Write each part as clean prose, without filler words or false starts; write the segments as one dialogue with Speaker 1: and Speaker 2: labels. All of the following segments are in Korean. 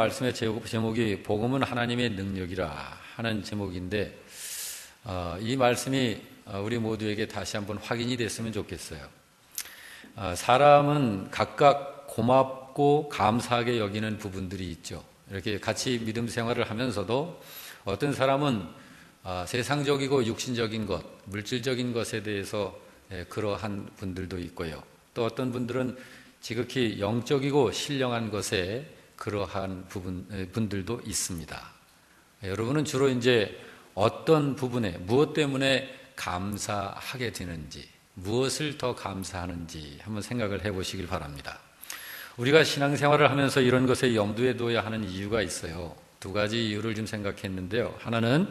Speaker 1: 말씀의 제목이 복음은 하나님의 능력이라 하는 제목인데 이 말씀이 우리 모두에게 다시 한번 확인이 됐으면 좋겠어요. 사람은 각각 고맙고 감사하게 여기는 부분들이 있죠. 이렇게 같이 믿음 생활을 하면서도 어떤 사람은 세상적이고 육신적인 것, 물질적인 것에 대해서 그러한 분들도 있고요. 또 어떤 분들은 지극히 영적이고 신령한 것에 그러한 분들도 있습니다. 여러분은 주로 이제 어떤 부분에, 무엇 때문에 감사하게 되는지, 무엇을 더 감사하는지 한번 생각을 해보시길 바랍니다. 우리가 신앙생활을 하면서 이런 것에 염두에 둬야 하는 이유가 있어요. 두 가지 이유를 좀 생각했는데요. 하나는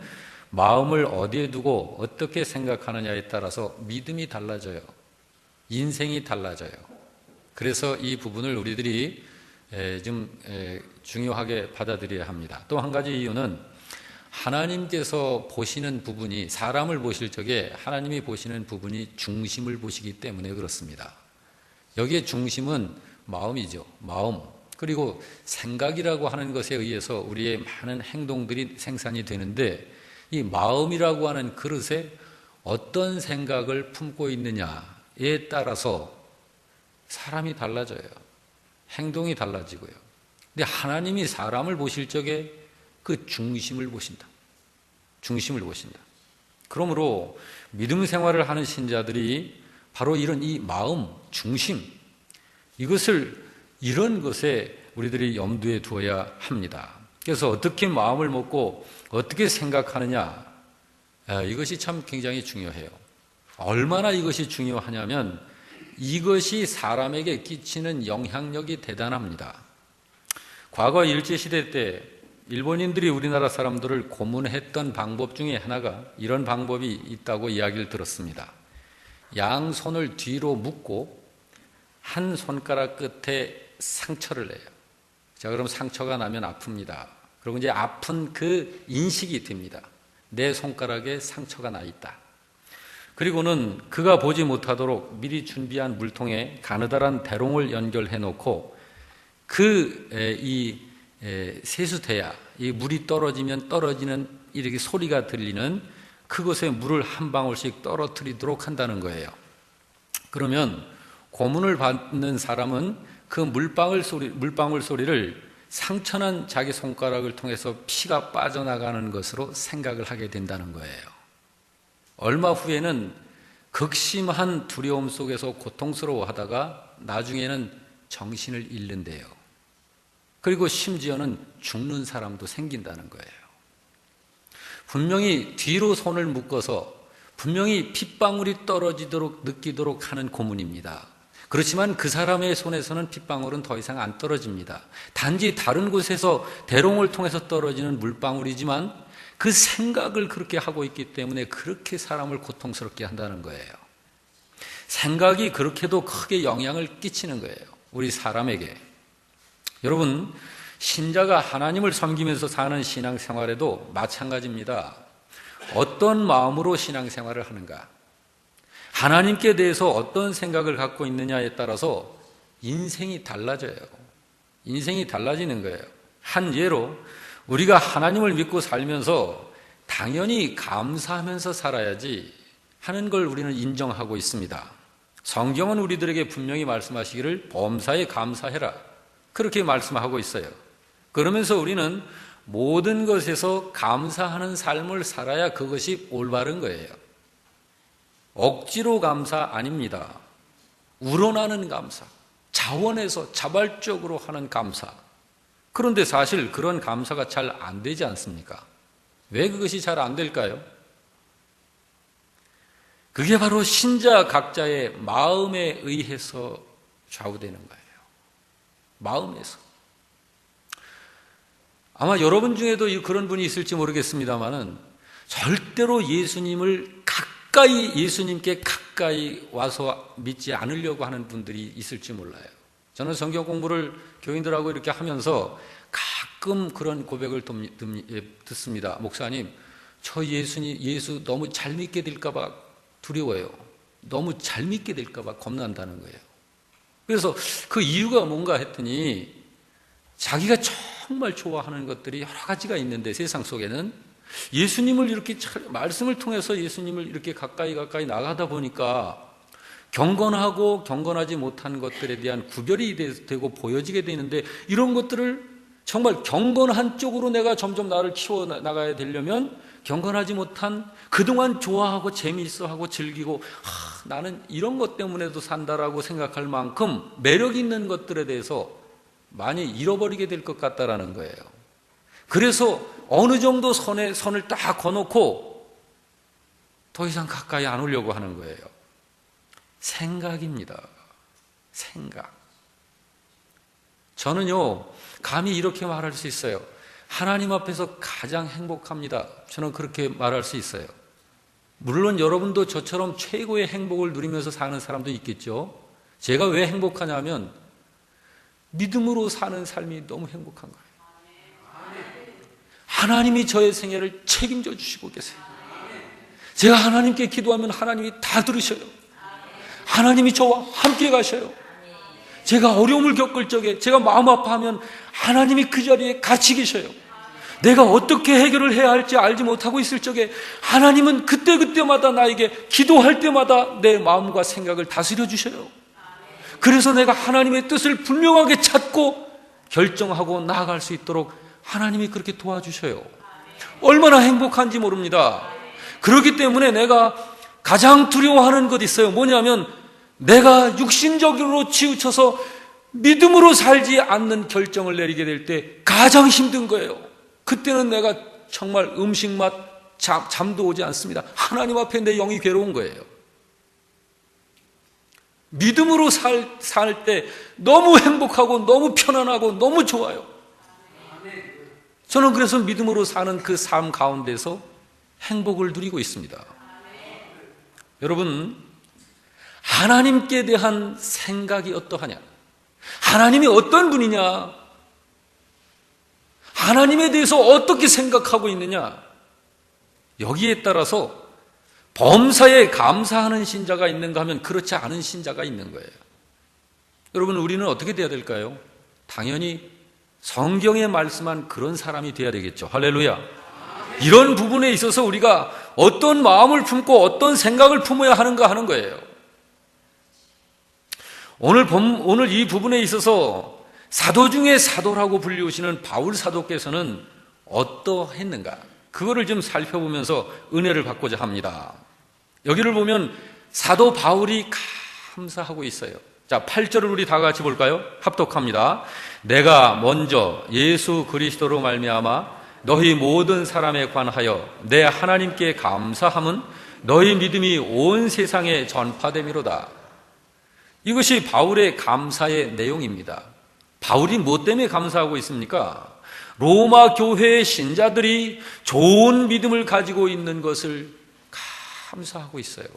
Speaker 1: 마음을 어디에 두고 어떻게 생각하느냐에 따라서 믿음이 달라져요. 인생이 달라져요. 그래서 이 부분을 우리들이 좀 중요하게 받아들여야 합니다. 또 한 가지 이유는 하나님께서 보시는 부분이, 사람을 보실 적에 하나님이 보시는 부분이 중심을 보시기 때문에 그렇습니다. 여기에 중심은 마음이죠. 마음. 그리고 생각이라고 하는 것에 의해서 우리의 많은 행동들이 생산이 되는데, 이 마음이라고 하는 그릇에 어떤 생각을 품고 있느냐에 따라서 사람이 달라져요. 행동이 달라지고요. 근데 하나님이 사람을 보실 적에 그 중심을 보신다. 중심을 보신다. 그러므로 믿음 생활을 하는 신자들이 바로 이런 이 마음, 중심, 이런 것에 우리들이 염두에 두어야 합니다. 그래서 어떻게 마음을 먹고 어떻게 생각하느냐, 이것이 참 굉장히 중요해요. 얼마나 이것이 중요하냐면 이것이 사람에게 끼치는 영향력이 대단합니다. 과거 일제시대 때 일본인들이 우리나라 사람들을 고문했던 방법 중에 하나가 이런 방법이 있다고 이야기를 들었습니다. 양손을 뒤로 묶고 한 손가락 끝에 상처를 내요. 자, 그럼 상처가 나면 아픕니다. 그리고 이제 아픈 그 인식이 듭니다. 내 손가락에 상처가 나 있다. 그리고는 그가 보지 못하도록 미리 준비한 물통에 가느다란 대롱을 연결해 놓고 이 세수대야, 이 물이 떨어지면 떨어지는 이렇게 소리가 들리는 그곳에 물을 한 방울씩 떨어뜨리도록 한다는 거예요. 그러면 고문을 받는 사람은 그 물방울 소리를 상처난 자기 손가락을 통해서 피가 빠져나가는 것으로 생각을 하게 된다는 거예요. 얼마 후에는 극심한 두려움 속에서 고통스러워하다가 나중에는 정신을 잃는데요. 그리고 심지어는 죽는 사람도 생긴다는 거예요. 분명히 뒤로 손을 묶어서 분명히 핏방울이 떨어지도록 느끼도록 하는 고문입니다. 그렇지만 그 사람의 손에서는 핏방울은 더 이상 안 떨어집니다. 단지 다른 곳에서 대롱을 통해서 떨어지는 물방울이지만 그 생각을 그렇게 하고 있기 때문에 그렇게 사람을 고통스럽게 한다는 거예요. 생각이 그렇게도 크게 영향을 끼치는 거예요. 우리 사람에게. 여러분, 신자가 하나님을 섬기면서 사는 신앙생활에도 마찬가지입니다. 어떤 마음으로 신앙생활을 하는가? 하나님께 대해서 어떤 생각을 갖고 있느냐에 따라서 인생이 달라져요. 인생이 달라지는 거예요. 한 예로 우리가 하나님을 믿고 살면서 당연히 감사하면서 살아야지 하는 걸 우리는 인정하고 있습니다. 성경은 우리들에게 분명히 말씀하시기를 범사에 감사해라, 그렇게 말씀하고 있어요. 그러면서 우리는 모든 것에서 감사하는 삶을 살아야 그것이 올바른 거예요. 억지로 감사 아닙니다. 우러나는 감사, 자원해서 자발적으로 하는 감사. 그런데 사실 그런 감사가 잘 안 되지 않습니까? 왜 그것이 잘 안 될까요? 그게 바로 신자 각자의 마음에 의해서 좌우되는 거예요. 마음에서. 아마 여러분 중에도 그런 분이 있을지 모르겠습니다만은 절대로 예수님께 가까이 와서 믿지 않으려고 하는 분들이 있을지 몰라요. 저는 성경 공부를 교인들하고 이렇게 하면서 가끔 그런 고백을 듣습니다. 목사님, 저 예수 너무 잘 믿게 될까 봐 두려워요. 너무 잘 믿게 될까 봐 겁난다는 거예요. 그래서 그 이유가 뭔가 했더니 자기가 정말 좋아하는 것들이 여러 가지가 있는데, 세상 속에는 예수님을 이렇게 말씀을 통해서 예수님을 이렇게 가까이 나가다 보니까 경건하고 경건하지 못한 것들에 대한 구별이 되고 보여지게 되는데, 이런 것들을 정말 경건한 쪽으로 내가 점점 나를 키워 나가야 되려면 경건하지 못한, 그동안 좋아하고 재미있어하고 즐기고 나는 이런 것 때문에도 산다라고 생각할 만큼 매력 있는 것들에 대해서 많이 잃어버리게 될 것 같다라는 거예요. 그래서 어느 정도 선을 딱 거놓고 더 이상 가까이 안 오려고 하는 거예요. 생각입니다. 생각. 저는요, 감히 이렇게 말할 수 있어요. 하나님 앞에서 가장 행복합니다. 저는 그렇게 말할 수 있어요. 물론 여러분도 저처럼 최고의 행복을 누리면서 사는 사람도 있겠죠. 제가 왜 행복하냐면 믿음으로 사는 삶이 너무 행복한 거예요. 하나님이 저의 생애를 책임져 주시고 계세요. 제가 하나님께 기도하면 하나님이 다 들으셔요. 하나님이 저와 함께 가셔요. 제가 어려움을 겪을 적에, 제가 마음 아파하면 하나님이 그 자리에 같이 계셔요. 내가 어떻게 해결을 해야 할지 알지 못하고 있을 적에 하나님은 그때마다 나에게 기도할 때마다 내 마음과 생각을 다스려 주셔요. 그래서 내가 하나님의 뜻을 분명하게 찾고 결정하고 나아갈 수 있도록 하나님이 그렇게 도와주셔요. 얼마나 행복한지 모릅니다. 그렇기 때문에 내가 가장 두려워하는 것 있어요. 뭐냐면 내가 육신적으로 치우쳐서 믿음으로 살지 않는 결정을 내리게 될 때 가장 힘든 거예요. 그때는 내가 정말 음식맛, 잠도 오지 않습니다. 하나님 앞에 내 영이 괴로운 거예요. 믿음으로 살 때 너무 행복하고 너무 편안하고 너무 좋아요. 저는 그래서 믿음으로 사는 그 삶 가운데서 행복을 누리고 있습니다. 여러분, 하나님께 대한 생각이 어떠하냐? 하나님이 어떤 분이냐? 하나님에 대해서 어떻게 생각하고 있느냐? 여기에 따라서 범사에 감사하는 신자가 있는가 하면 그렇지 않은 신자가 있는 거예요. 여러분, 우리는 어떻게 돼야 될까요? 당연히 성경에 말씀한 그런 사람이 돼야 되겠죠. 할렐루야. 이런 부분에 있어서 우리가 어떤 마음을 품고 어떤 생각을 품어야 하는가 하는 거예요. 오늘 이 부분에 있어서 사도 중에 사도라고 불리우시는 바울 사도께서는 어떠했는가? 그거를 좀 살펴보면서 은혜를 받고자 합니다. 여기를 보면 사도 바울이 감사하고 있어요. 자, 8절을 우리 다 같이 볼까요? 합독합니다. 내가 먼저 예수 그리스도로 말미암아 너희 모든 사람에 관하여 내 하나님께 감사함은 너희 믿음이 온 세상에 전파됨이로다. 이것이 바울의 감사의 내용입니다. 바울이 무엇 때문에 감사하고 있습니까? 로마 교회의 신자들이 좋은 믿음을 가지고 있는 것을 감사하고 있어요.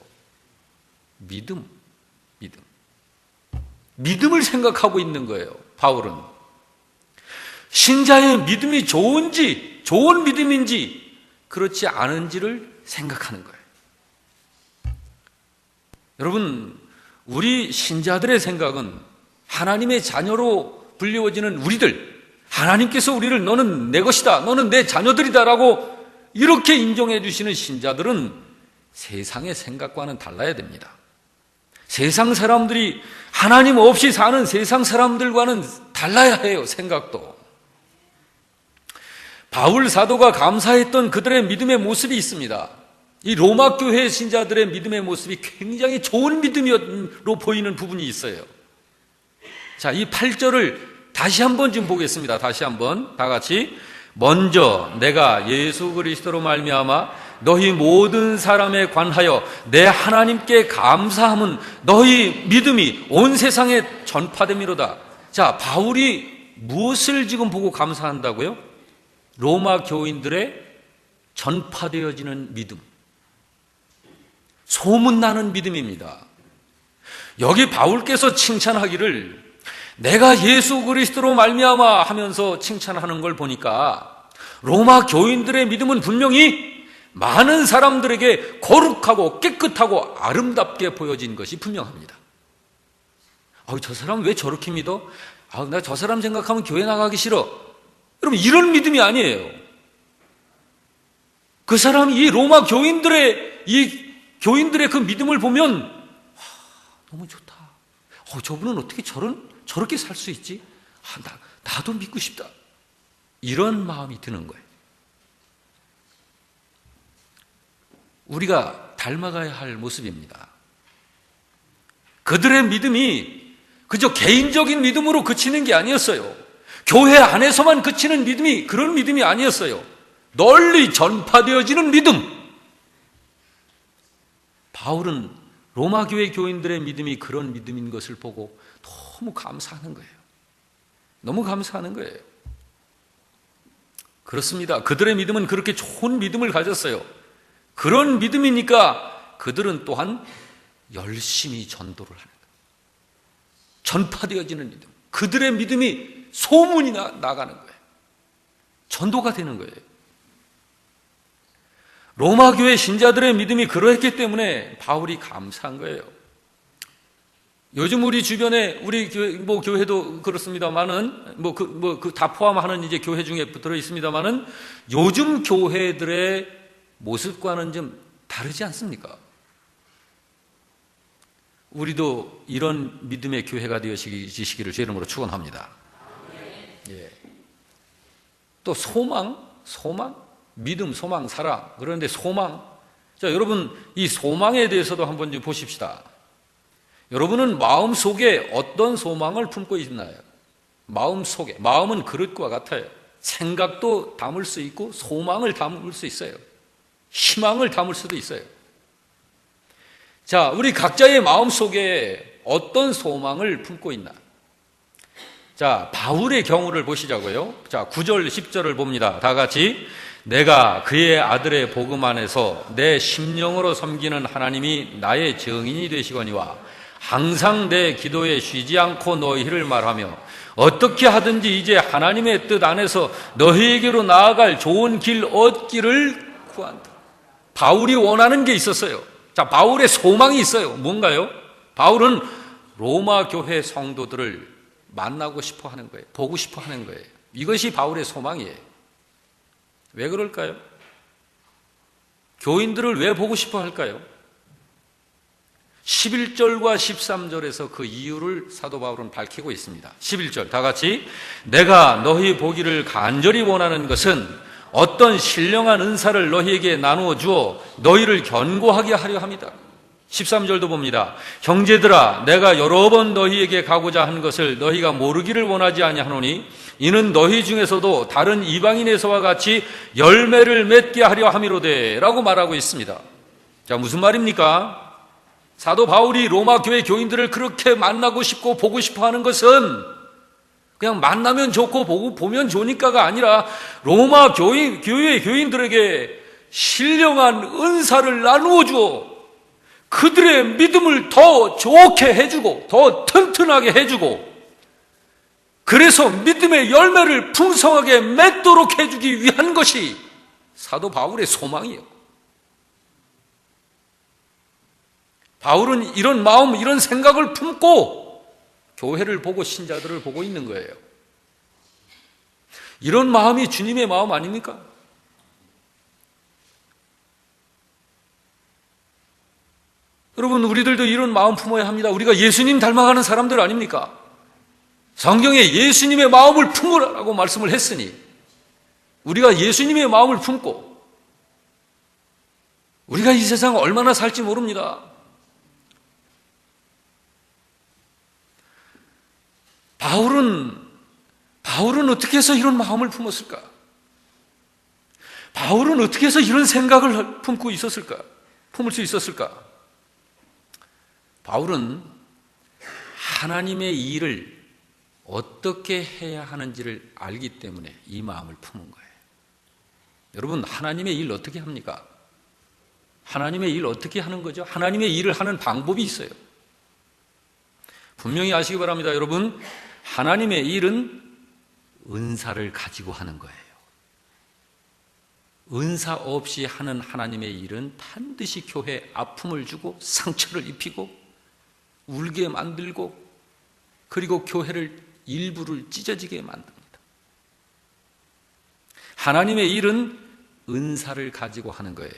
Speaker 1: 믿음을 생각하고 있는 거예요. 바울은 신자의 믿음이 좋은지, 좋은 믿음인지 그렇지 않은지를 생각하는 거예요. 여러분, 우리 신자들의 생각은 하나님의 자녀로 불리워지는 우리들, 하나님께서 우리를 너는 내 것이다, 너는 내 자녀들이다라고 이렇게 인정해 주시는 신자들은 세상의 생각과는 달라야 됩니다. 세상 사람들이 하나님 없이 사는 세상 사람들과는 달라야 해요. 생각도. 바울 사도가 감사했던 그들의 믿음의 모습이 있습니다. 이 로마 교회 신자들의 믿음의 모습이 굉장히 좋은 믿음으로 보이는 부분이 있어요. 자, 이 8절을 다시 한번 좀 보겠습니다. 다시 한번 다 같이. 먼저 내가 예수 그리스도로 말미암아 너희 모든 사람에 관하여 내 하나님께 감사함은 너희 믿음이 온 세상에 전파됨이로다. 자, 바울이 무엇을 지금 보고 감사한다고요? 로마 교인들의 전파되어지는 믿음, 소문나는 믿음입니다. 여기 바울께서 칭찬하기를 내가 예수 그리스도로 말미암아 하면서 칭찬하는 걸 보니까 로마 교인들의 믿음은 분명히 많은 사람들에게 거룩하고 깨끗하고 아름답게 보여진 것이 분명합니다. 저 사람 왜 저렇게 믿어? 나 저 사람 생각하면 교회 나가기 싫어.
Speaker 2: 여러분, 이런 믿음이 아니에요. 그 사람이 이 로마 교인들의 그 믿음을 보면 너무 좋다. 저분은 어떻게 저렇게 살 수 있지? 나도 믿고 싶다. 이런 마음이 드는 거예요. 우리가 닮아가야 할 모습입니다. 그들의 믿음이 그저 개인적인 믿음으로 그치는 게 아니었어요. 교회 안에서만 그치는 믿음이 그런 믿음이 아니었어요. 널리 전파되어지는 믿음. 바울은 로마 교회 교인들의 믿음이 그런 믿음인 것을 보고 너무 감사하는 거예요. 너무 감사하는 거예요. 그렇습니다. 그들의 믿음은 그렇게 좋은 믿음을 가졌어요. 그런 믿음이니까 그들은 또한 열심히 전도를 하는 거예요. 전파되어지는 믿음. 그들의 믿음이 소문이 나가는 거예요. 전도가 되는 거예요. 로마 교회 신자들의 믿음이 그러했기 때문에 바울이 감사한 거예요. 요즘 우리 주변에 우리 교회도 그렇습니다만은 다 포함하는 이제 교회 중에 들어 있습니다만은 요즘 교회들의 모습과는 좀 다르지 않습니까? 우리도 이런 믿음의 교회가 되어지시기를 주의 이름으로 축원합니다. 예. 또 소망, 믿음, 소망, 사랑. 그런데 소망. 자, 여러분 이 소망에 대해서도 한번 좀 보십시다. 여러분은 마음속에 어떤 소망을 품고 있나요? 마음속에. 마음은 그릇과 같아요. 생각도 담을 수 있고 소망을 담을 수 있어요. 희망을 담을 수도 있어요. 자, 우리 각자의 마음속에 어떤 소망을 품고 있나? 자, 바울의 경우를 보시자고요. 자, 9절, 10절을 봅니다. 다 같이. 내가 그의 아들의 복음 안에서 내 심령으로 섬기는 하나님이 나의 증인이 되시거니와 항상 내 기도에 쉬지 않고 너희를 말하며 어떻게 하든지 이제 하나님의 뜻 안에서 너희에게로 나아갈 좋은 길 얻기를 구한다. 바울이 원하는 게 있었어요. 자, 바울의 소망이 있어요. 뭔가요? 바울은 로마 교회 성도들을 만나고 싶어 하는 거예요. 보고 싶어 하는 거예요. 이것이 바울의 소망이에요. 왜 그럴까요? 교인들을 왜 보고 싶어 할까요? 11절과 13절에서 그 이유를 사도 바울은 밝히고 있습니다. 11절 다 같이. 내가 너희 보기를 간절히 원하는 것은 어떤 신령한 은사를 너희에게 나누어 주어 너희를 견고하게 하려 함이다. 13절도 봅니다. 형제들아, 내가 여러 번 너희에게 가고자 한 것을 너희가 모르기를 원하지 아니하노니 이는 너희 중에서도 다른 이방인에서와 같이 열매를 맺게 하려 함이로되 라고 말하고 있습니다. 자, 무슨 말입니까? 사도 바울이 로마 교회 교인들을 그렇게 만나고 싶고 보고 싶어 하는 것은 그냥 만나면 좋고 보면 좋으니까가 아니라 로마 교회 교인들에게 신령한 은사를 나누어 주어 그들의 믿음을 더 좋게 해주고 더 튼튼하게 해주고 그래서 믿음의 열매를 풍성하게 맺도록 해주기 위한 것이 사도 바울의 소망이에요. 바울은 이런 마음, 이런 생각을 품고 교회를 보고 신자들을 보고 있는 거예요. 이런 마음이 주님의 마음 아닙니까? 여러분, 우리들도 이런 마음 품어야 합니다. 우리가 예수님 닮아가는 사람들 아닙니까? 성경에 예수님의 마음을 품으라고 말씀을 했으니 우리가 예수님의 마음을 품고 우리가 이 세상 얼마나 살지 모릅니다. 바울은 어떻게 해서 이런 마음을 품었을까? 바울은 어떻게 해서 이런 생각을 품고 있었을까? 품을 수 있었을까? 바울은 하나님의 일을 어떻게 해야 하는지를 알기 때문에 이 마음을 품은 거예요. 여러분, 하나님의 일 어떻게 합니까? 하나님의 일 어떻게 하는 거죠? 하나님의 일을 하는 방법이 있어요. 분명히 아시기 바랍니다. 여러분, 하나님의 일은 은사를 가지고 하는 거예요. 은사 없이 하는 하나님의 일은 반드시 교회에 아픔을 주고 상처를 입히고 울게 만들고 그리고 교회를 일부를 찢어지게 만듭니다. 하나님의 일은 은사를 가지고 하는 거예요.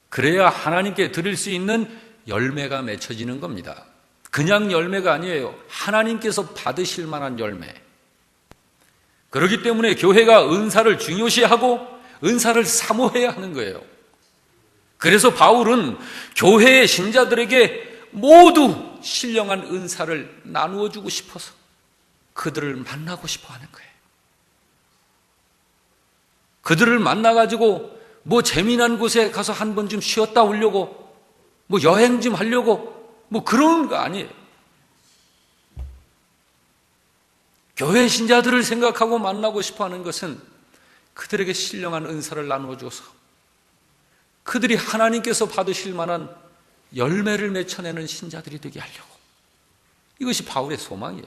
Speaker 2: 그래야 하나님께 드릴 수 있는 열매가 맺혀지는 겁니다. 그냥 열매가 아니에요. 하나님께서 받으실 만한 열매. 그렇기 때문에 교회가 은사를 중요시하고 은사를 사모해야 하는 거예요. 그래서 바울은 교회의 신자들에게 모두 신령한 은사를 나누어 주고 싶어서 그들을 만나고 싶어 하는 거예요. 그들을 만나가지고 뭐 재미난 곳에 가서 한 번 좀 쉬었다 오려고, 뭐 여행 좀 하려고, 뭐 그런 거 아니에요. 교회 신자들을 생각하고 만나고 싶어 하는 것은 그들에게 신령한 은사를 나누어 줘서 그들이 하나님께서 받으실 만한 열매를 맺혀내는 신자들이 되게 하려고. 이것이 바울의 소망이에요.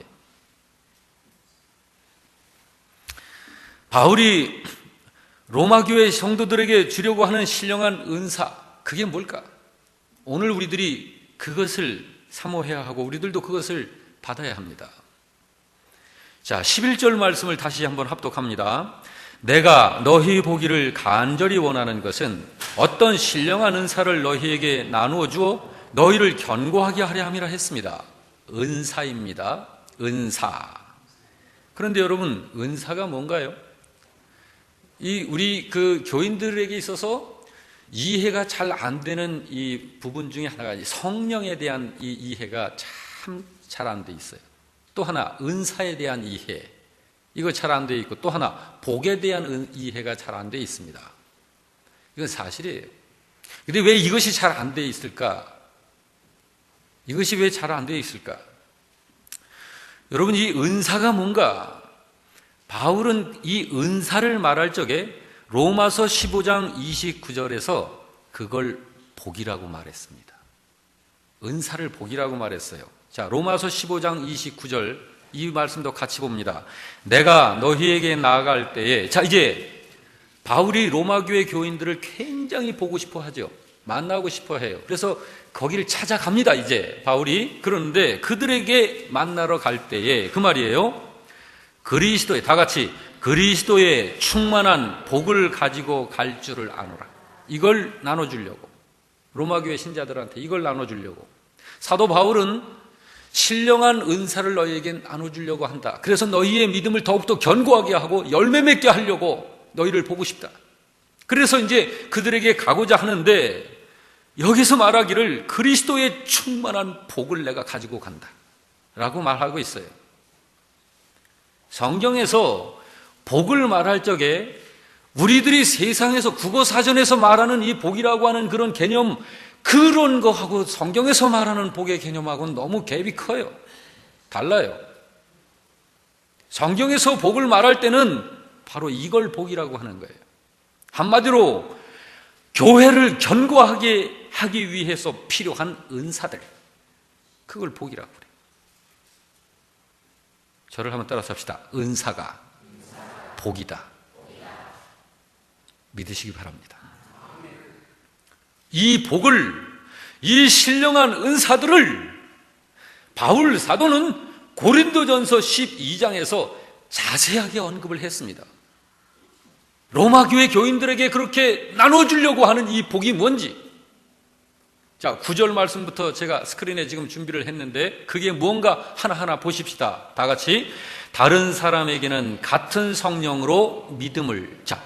Speaker 2: 바울이 로마 교회 성도들에게 주려고 하는 신령한 은사, 그게 뭘까? 오늘 우리들이 그것을 사모해야 하고 우리들도 그것을 받아야 합니다. 자, 11절 말씀을 다시 한번 합독합니다. 내가 너희 보기를 간절히 원하는 것은 어떤 신령한 은사를 너희에게 나누어 주어 너희를 견고하게 하려 함이라 했습니다. 은사입니다. 은사. 그런데 여러분, 은사가 뭔가요? 우리 교인들에게 있어서 이해가 잘 안 되는 이 부분 중에 하나가 성령에 대한 이 이해가 참 잘 안 돼 있어요. 또 하나, 은사에 대한 이해. 이거 잘 안 돼 있고, 또 하나, 복에 대한 이해가 잘 안 돼 있습니다. 이건 사실이에요. 근데 왜 이것이 잘 안 돼 있을까? 이것이 왜 잘 안 돼 있을까? 여러분, 이 은사가 뭔가? 바울은 이 은사를 말할 적에 로마서 15장 29절에서 그걸 복이라고 말했습니다. 은사를 복이라고 말했어요. 자, 로마서 15장 29절 이 말씀도 같이 봅니다. 내가 너희에게 나아갈 때에, 자, 이제 바울이 로마 교회 교인들을 굉장히 보고 싶어 하죠. 만나고 싶어 해요. 그래서 거기를 찾아갑니다, 이제 바울이. 그런데 그들에게 만나러 갈 때에 그 말이에요. 그리스도의, 다 같이 그리스도의 충만한 복을 가지고 갈 줄을 아노라. 이걸 나눠주려고, 로마 교회 신자들한테 이걸 나눠주려고 사도 바울은 신령한 은사를 너희에게 나눠주려고 한다. 그래서 너희의 믿음을 더욱더 견고하게 하고 열매 맺게 하려고 너희를 보고 싶다. 그래서 이제 그들에게 가고자 하는데, 여기서 말하기를 그리스도의 충만한 복을 내가 가지고 간다 라고 말하고 있어요. 성경에서 복을 말할 적에 우리들이 세상에서 국어사전에서 말하는 이 복이라고 하는 그런 개념, 그런 거하고 성경에서 말하는 복의 개념하고는 너무 갭이 커요. 달라요. 성경에서 복을 말할 때는 바로 이걸 복이라고 하는 거예요. 한마디로 교회를 견고하게 하기 위해서 필요한 은사들, 그걸 복이라고 그래요. 저를 한번 따라서 합시다. 은사가 복이다. 믿으시기 바랍니다. 이 복을, 이 신령한 은사들을 바울 사도는 고린도전서 12장에서 자세하게 언급을 했습니다. 로마 교회 교인들에게 그렇게 나눠주려고 하는 이 복이 뭔지. 자, 9절 말씀부터 제가 스크린에 지금 준비를 했는데 그게 무언가 하나하나 보십시다. 다 같이. 다른 사람에게는 같은 성령으로 믿음을. 자,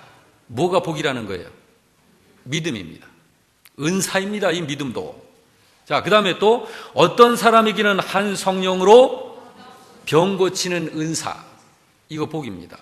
Speaker 2: 뭐가 복이라는 거예요? 믿음입니다. 은사입니다. 이 믿음도. 자, 그 다음에 또 어떤 사람에게는 한 성령으로 병 고치는 은사. 이거 복입니다.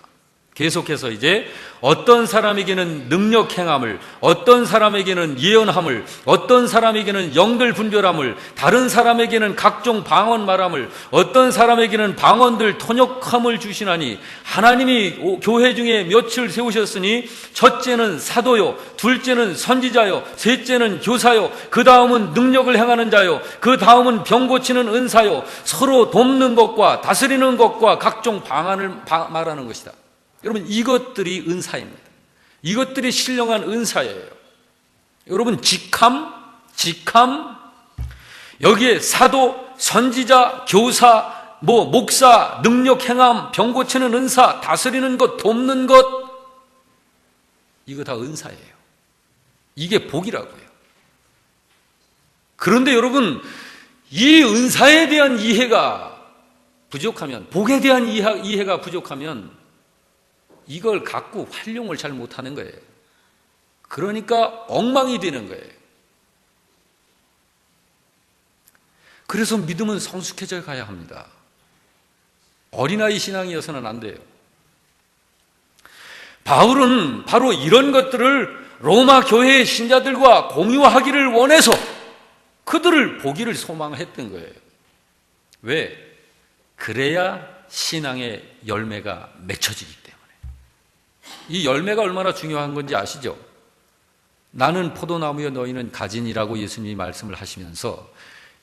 Speaker 2: 계속해서 이제 어떤 사람에게는 능력 행함을, 어떤 사람에게는 예언함을, 어떤 사람에게는 영들 분별함을, 다른 사람에게는 각종 방언 말함을, 어떤 사람에게는 방언들 통역함을 주시나니 하나님이 교회 중에 몇을 세우셨으니 첫째는 사도요, 둘째는 선지자요, 셋째는 교사요, 그 다음은 능력을 행하는 자요, 그 다음은 병 고치는 은사요, 서로 돕는 것과 다스리는 것과 각종 방언을 말하는 것이다. 여러분, 이것들이 은사입니다. 이것들이 신령한 은사예요. 여러분, 직함, 여기에 사도, 선지자, 교사, 목사, 능력 행함, 병 고치는 은사, 다스리는 것, 돕는 것, 이거 다 은사예요. 이게 복이라고요. 그런데 여러분, 이 은사에 대한 이해가 부족하면, 복에 대한 이해가 부족하면 이걸 갖고 활용을 잘 못하는 거예요. 그러니까 엉망이 되는 거예요. 그래서 믿음은 성숙해져 가야 합니다. 어린아이 신앙이어서는 안 돼요. 바울은 바로 이런 것들을 로마 교회의 신자들과 공유하기를 원해서 그들을 보기를 소망했던 거예요. 왜? 그래야 신앙의 열매가 맺혀지기 때문에. 이 열매가 얼마나 중요한 건지 아시죠? 나는 포도나무여 너희는 가지니라고 예수님이 말씀을 하시면서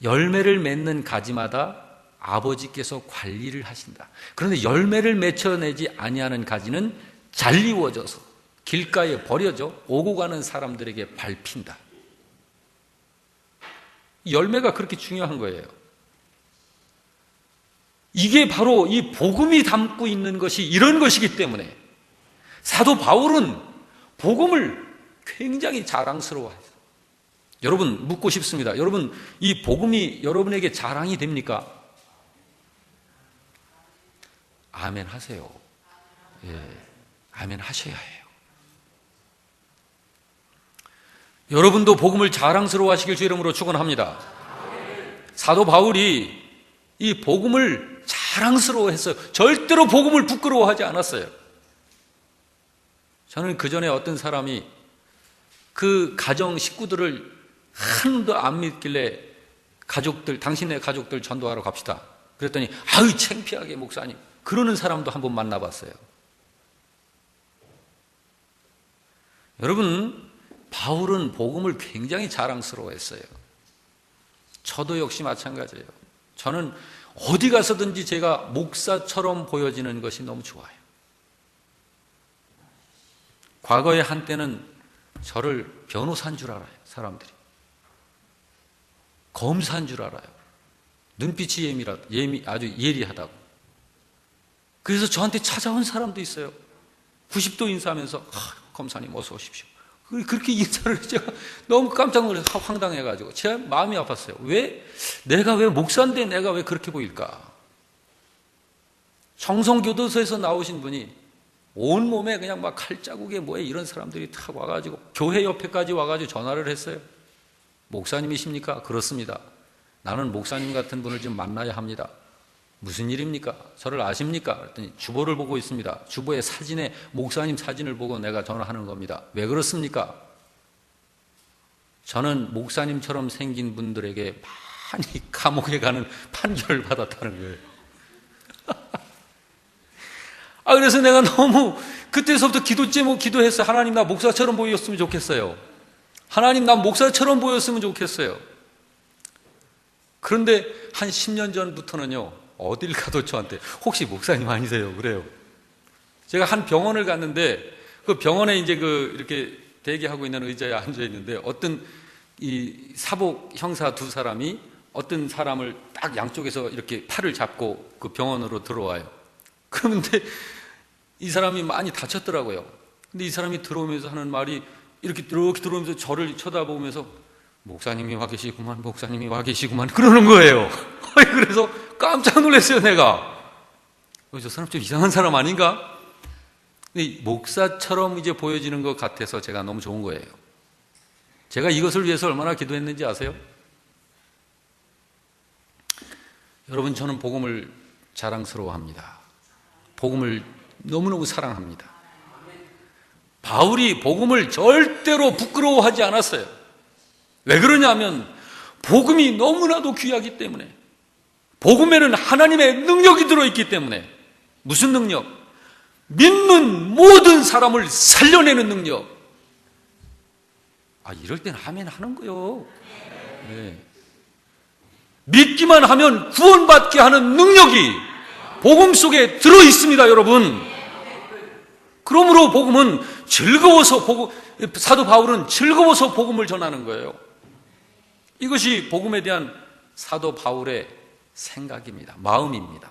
Speaker 2: 열매를 맺는 가지마다 아버지께서 관리를 하신다. 그런데 열매를 맺혀내지 아니하는 가지는 잘리워져서 길가에 버려져 오고 가는 사람들에게 밟힌다. 열매가 그렇게 중요한 거예요. 이게 바로 이 복음이 담고 있는 것이 이런 것이기 때문에 사도 바울은 복음을 굉장히 자랑스러워해요. 여러분, 묻고 싶습니다. 여러분, 이 복음이 여러분에게 자랑이 됩니까? 아멘 하세요. 예, 아멘 하셔야 해요. 여러분도 복음을 자랑스러워 하시길 주 이름으로 축원합니다. 사도 바울이 이 복음을 자랑스러워했어요. 절대로 복음을 부끄러워하지 않았어요. 저는 그 전에 어떤 사람이 그 가정 식구들을 하나도 안 믿길래 가족들, 당신네 가족들 전도하러 갑시다. 그랬더니 아유 창피하게 목사님, 그러는 사람도 한번 만나봤어요. 여러분, 바울은 복음을 굉장히 자랑스러워했어요. 저도 역시 마찬가지예요. 저는 어디 가서든지 제가 목사처럼 보여지는 것이 너무 좋아요. 과거에 한때는 저를 변호사인 줄 알아요, 사람들이. 검사인 줄 알아요. 눈빛이 아주 예리하다고. 그래서 저한테 찾아온 사람도 있어요. 90도 인사하면서 검사님 어서 오십시오. 그렇게 인사를 제가 너무 깜짝 놀라서 황당해가지고 제가 마음이 아팠어요. 내가 왜 목사인데 내가 왜 그렇게 보일까? 청송교도소에서 나오신 분이 온몸에 그냥 막 칼자국에 뭐에 이런 사람들이 다 와가지고 교회 옆에까지 와가지고 전화를 했어요. 목사님이십니까? 그렇습니다. 나는 목사님 같은 분을 좀 만나야 합니다. 무슨 일입니까? 저를 아십니까? 그랬더니 주보를 보고 있습니다. 주보의 사진에 목사님 사진을 보고 내가 전화하는 겁니다. 왜 그렇습니까? 저는 목사님처럼 생긴 분들에게 많이 감옥에 가는 판결을 받았다는 거예요. 그래서 내가 너무 그때서부터 기도 제목 기도했어요. 하나님, 나 목사처럼 보였으면 좋겠어요. 하나님, 나 목사처럼 보였으면 좋겠어요. 그런데 한 10년 전부터는요, 어딜 가도 저한테 혹시 목사님 아니세요? 그래요. 제가 한 병원을 갔는데 그 병원에 이제 이렇게 대기하고 있는 의자에 앉아 있는데 어떤 이 사복 형사 두 사람이 어떤 사람을 딱 양쪽에서 이렇게 팔을 잡고 그 병원으로 들어와요. 그런데 이 사람이 많이 다쳤더라고요. 근데 이 사람이 들어오면서 하는 말이 이렇게 들어오면서 저를 쳐다보면서 목사님이 와 계시구만, 목사님이 와 계시구만 그러는 거예요. 그래서 깜짝 놀랐어요, 내가. 저 사람 좀 이상한 사람 아닌가? 근데 목사처럼 이제 보여지는 것 같아서 제가 너무 좋은 거예요. 제가 이것을 위해서 얼마나 기도했는지 아세요? 여러분, 저는 복음을 자랑스러워합니다. 복음을 너무너무 사랑합니다. 바울이 복음을 절대로 부끄러워하지 않았어요. 왜 그러냐면 복음이 너무나도 귀하기 때문에, 복음에는 하나님의 능력이 들어있기 때문에. 무슨 능력? 믿는 모든 사람을 살려내는 능력. 이럴 때는 아멘 하는 거예요. 네. 믿기만 하면 구원받게 하는 능력이 복음 속에 들어있습니다, 여러분. 그러므로 복음은 즐거워서 사도 바울은 즐거워서 복음을 전하는 거예요. 이것이 복음에 대한 사도 바울의 생각입니다. 마음입니다.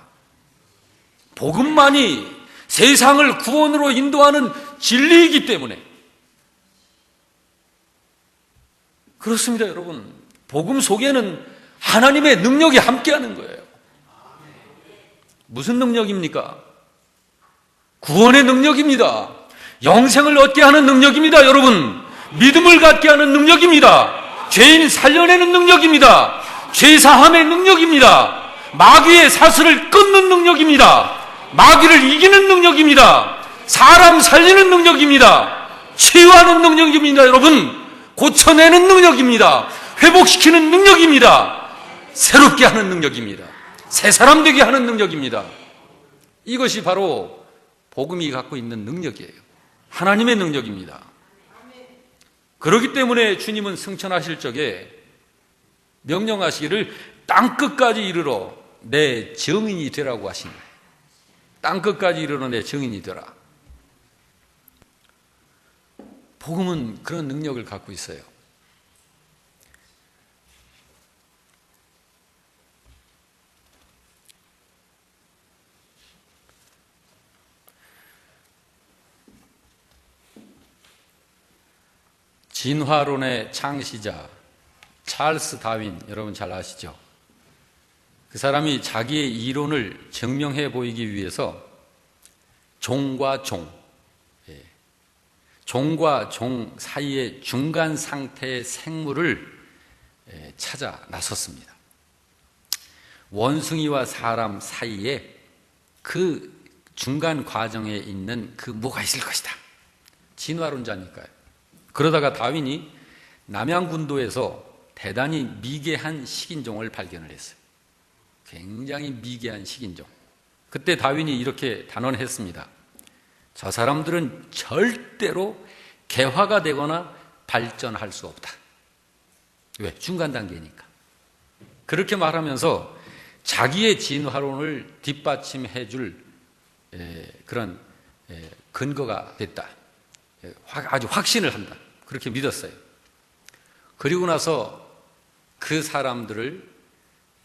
Speaker 2: 복음만이 세상을 구원으로 인도하는 진리이기 때문에 그렇습니다, 여러분. 복음 속에는 하나님의 능력이 함께하는 거예요. 무슨 능력입니까? 구원의 능력입니다. 영생을 얻게 하는 능력입니다, 여러분. 믿음을 갖게 하는 능력입니다. 죄인 살려내는 능력입니다. 죄사함의 능력입니다. 마귀의 사슬을 끊는 능력입니다. 마귀를 이기는 능력입니다. 사람 살리는 능력입니다. 치유하는 능력입니다, 여러분. 고쳐내는 능력입니다. 회복시키는 능력입니다. 새롭게 하는 능력입니다. 새 사람 되게 하는 능력입니다. 이것이 바로 복음이 갖고 있는 능력이에요. 하나님의 능력입니다. 그렇기 때문에 주님은 승천하실 적에 명령하시기를 땅끝까지 이르러 내 증인이 되라고 하신 거예요. 땅끝까지 이르러 내 증인이 되라. 복음은 그런 능력을 갖고 있어요. 진화론의 창시자 찰스 다윈, 여러분 잘 아시죠? 그 사람이 자기의 이론을 증명해 보이기 위해서 종과 종, 종과 종 사이의 중간 상태의 생물을 찾아 나섰습니다. 원숭이와 사람 사이에 그 중간 과정에 있는 그 뭐가 있을 것이다. 진화론자니까요. 그러다가 다윈이 남양군도에서 대단히 미개한 식인종을 발견을 했어요. 굉장히 미개한 식인종. 그때 다윈이 이렇게 단언했습니다. 저 사람들은 절대로 개화가 되거나 발전할 수 없다. 왜? 중간 단계니까. 그렇게 말하면서 자기의 진화론을 뒷받침해 줄 그런 근거가 됐다. 아주 확신을 한다. 그렇게 믿었어요. 그리고 나서 그 사람들을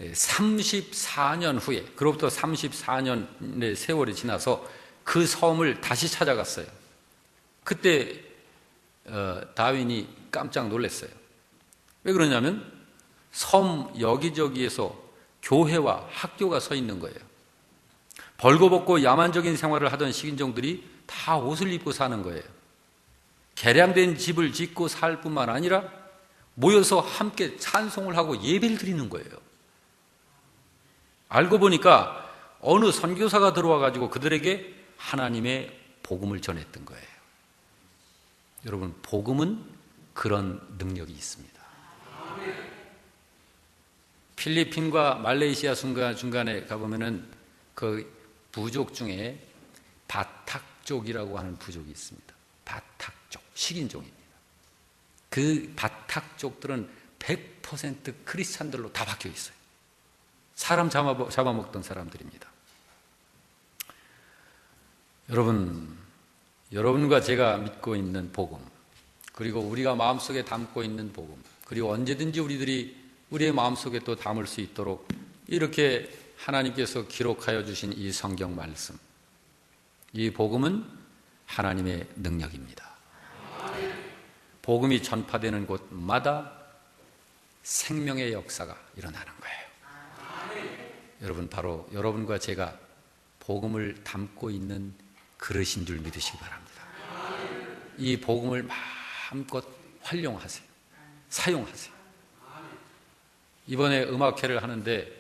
Speaker 2: 34년 후에, 그로부터 34년의 세월이 지나서 그 섬을 다시 찾아갔어요. 그때 다윈이 깜짝 놀랐어요. 왜 그러냐면 섬 여기저기에서 교회와 학교가 서 있는 거예요. 벌거벗고 야만적인 생활을 하던 식인종들이 다 옷을 입고 사는 거예요. 개량된 집을 짓고 살 뿐만 아니라 모여서 함께 찬송을 하고 예배를 드리는 거예요. 알고 보니까 어느 선교사가 들어와 가지고 그들에게 하나님의 복음을 전했던 거예요. 여러분, 복음은 그런 능력이 있습니다. 필리핀과 말레이시아 중간에 가보면은 그 부족 중에 바탁족이라고 하는 부족이 있습니다. 바탁족, 식인종입니다. 그 바탁족들은 100% 크리스찬들로 다 바뀌어 있어요. 사람 잡아먹던 사람들입니다. 여러분과 제가 믿고 있는 복음, 그리고 우리가 마음속에 담고 있는 복음, 그리고 언제든지 우리의 마음속에 또 담을 수 있도록 이렇게 하나님께서 기록하여 주신 이 성경 말씀, 이 복음은 하나님의 능력입니다. 복음이 전파되는 곳마다 생명의 역사가 일어나는 거예요. 여러분, 바로 여러분과 제가 복음을 담고 있는 그릇인 줄 믿으시기 바랍니다. 이 복음을 마음껏 활용하세요. 사용하세요. 이번에 음악회를 하는데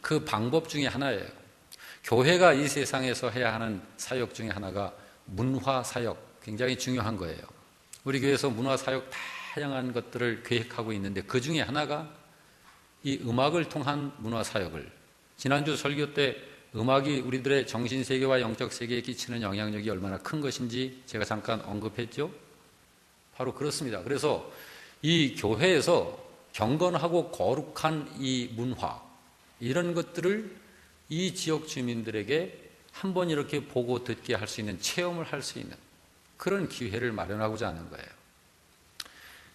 Speaker 2: 그 방법 중에 하나예요. 교회가 이 세상에서 해야 하는 사역 중에 하나가 문화 사역, 굉장히 중요한 거예요. 우리 교회에서 문화 사역 다양한 것들을 계획하고 있는데 그 중에 하나가 이 음악을 통한 문화 사역을, 지난주 설교 때 음악이 우리들의 정신세계와 영적 세계에 끼치는 영향력이 얼마나 큰 것인지 제가 잠깐 언급했죠. 바로 그렇습니다. 그래서 이 교회에서 경건하고 거룩한 이 문화, 이런 것들을 이 지역 주민들에게 한번 이렇게 보고 듣게 할 수 있는, 체험을 할 수 있는 그런 기회를 마련하고자 하는 거예요.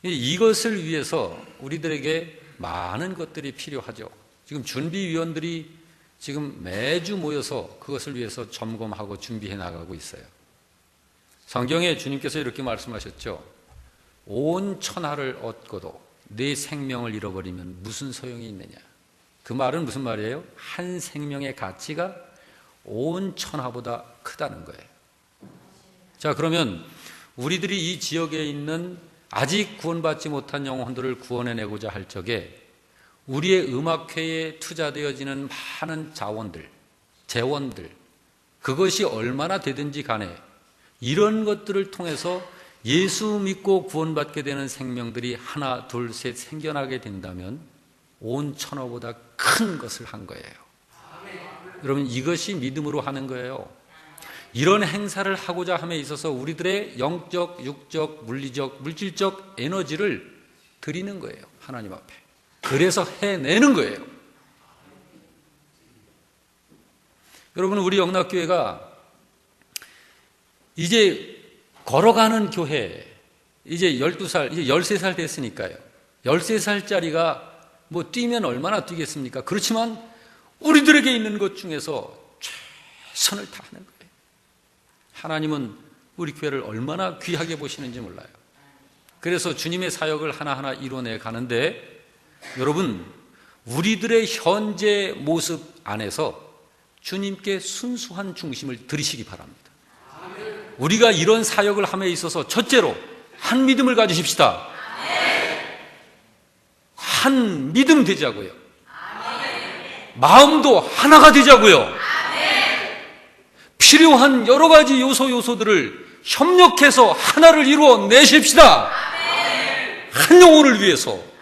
Speaker 2: 이것을 위해서 우리들에게 많은 것들이 필요하죠. 지금 준비위원들이 지금 매주 모여서 그것을 위해서 점검하고 준비해 나가고 있어요. 성경에 주님께서 이렇게 말씀하셨죠. 온 천하를 얻고도
Speaker 1: 내 생명을 잃어버리면 무슨 소용이 있느냐. 그 말은 무슨 말이에요? 한 생명의 가치가 온 천하보다 크다는 거예요. 자, 그러면 우리들이 이 지역에 있는 아직 구원받지 못한 영혼들을 구원해내고자 할 적에 우리의 음악회에 투자되어지는 많은 자원들, 재원들, 그것이 얼마나 되든지 간에 이런 것들을 통해서 예수 믿고 구원받게 되는 생명들이 하나, 둘, 셋 생겨나게 된다면 온 천하보다 큰 것을 한 거예요. 여러분, 이것이 믿음으로 하는 거예요. 이런 행사를 하고자 함에 있어서 우리들의 영적, 육적, 물리적, 물질적 에너지를 드리는 거예요. 하나님 앞에. 그래서 해내는 거예요. 여러분, 우리 영락교회가 이제 걸어가는 교회, 이제 12살, 이제 13살 됐으니까요. 13살짜리가 뭐 뛰면 얼마나 뛰겠습니까? 그렇지만 우리들에게 있는 것 중에서 최선을 다하는 거예요. 하나님은 우리 교회를 얼마나 귀하게 보시는지 몰라요. 그래서 주님의 사역을 하나하나 이뤄내 가는데 여러분, 우리들의 현재 모습 안에서 주님께 순수한 중심을 들이시기 바랍니다. 우리가 이런 사역을 함에 있어서 첫째로 한 믿음을 가지십시다. 한 믿음 되자고요. 마음도 하나가 되자고요. 필요한 여러 가지 요소들을 협력해서 하나를 이루어 내십시다. 한 영혼을 위해서.